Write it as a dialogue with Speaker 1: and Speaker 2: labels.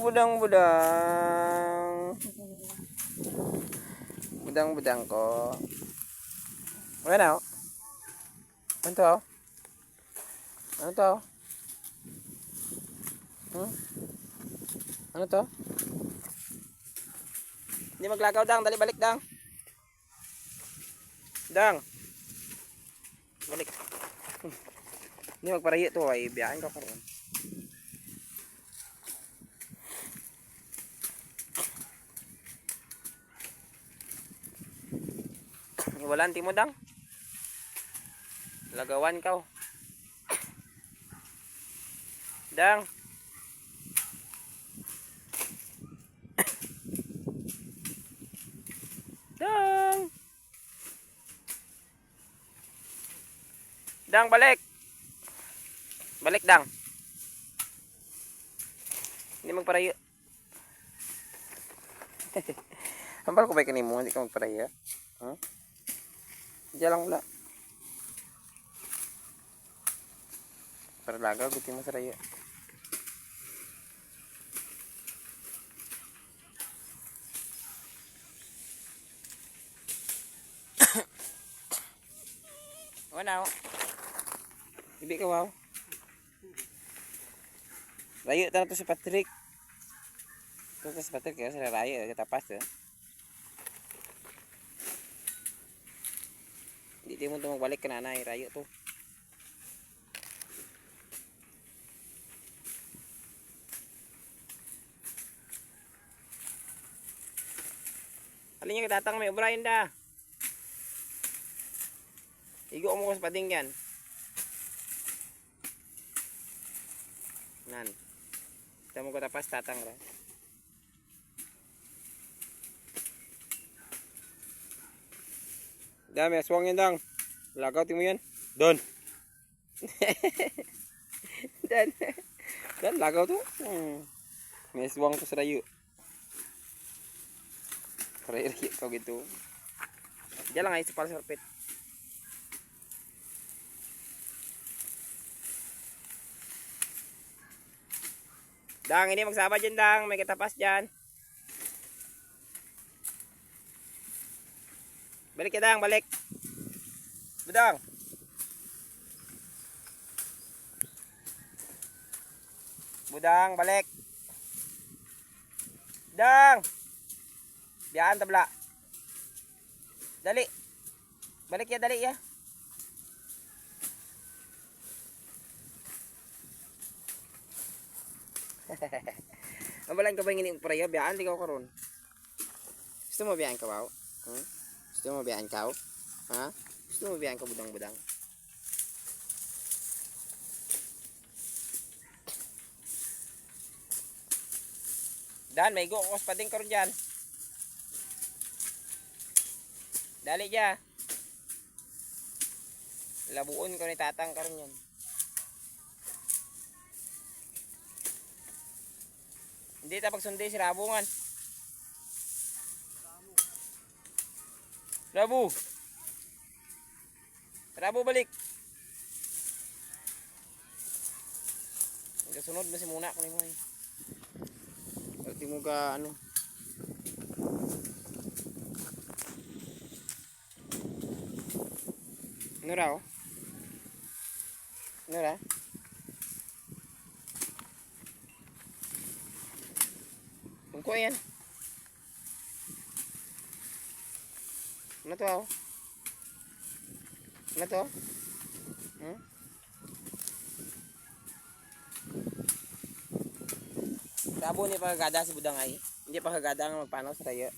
Speaker 1: budang-budang. Budang-budang ko. Ano? Ano to? Ano to? Ano to? Hindi maglakaw, Dang. Dali, balik, Dang. Dang. Balik. Hindi magparayo to. Ay, biyakin ko karoon. Walanti mo, Dang. Lagawan ka. Dang. Dang. Dang, balik. Balik, Dang. Hindi magparayo. Hampal ko ba kanimo? Hindi ka magparayo? Huh? Diyan lang wala. Para lagaw, guti mo sa rayo. Wala. Ibi ka, wow. Rayo tanah to si Patrick. Ito si Patrick ya, sa rayo kita pas ya. Hindi mo to magbalik ka nanay, rayo to. Alin yung tatang may O'Brien da. Igo mo ko sa pading yan. Nan. Kita mo ko tapas tatang ra. Dami aswang yan, Dang. Lagaw mo yan. Don. Dan lagaw to. May aswang to sa rayo. Rayo kau gitu. Diyan lang ay sa palsarpit. Dang, ini magsama dyan, Dang. May katapas dyan. Balik ya, Dang. Balik. Budang. Budang, balik. Dang. Biyaan tabla. Dali. Balik ya, dali ya. Amalan ka ba yung ini-prayo? Biyaan, di ka karon. Gusto mo biyaan ka, wow? Gusto mo biyaan ka? Ha? Gusto mo biyaan ka, budang-budang? Dan, may gukos pa din karon dyan. Dali dya. Labuon ko ni tatang karon yan. Hindi ta pagsundi si Rabungan. Rabu. Rabu balik. Kasunod na si Muna ko ni mo. Pati mo ka ano. Ano raw? Ano raw? Ko yan. Ano to? Ano to? Rabo ni pagkagada si Budang ay. Hindi pagkagada ang magpanaw sa rayo.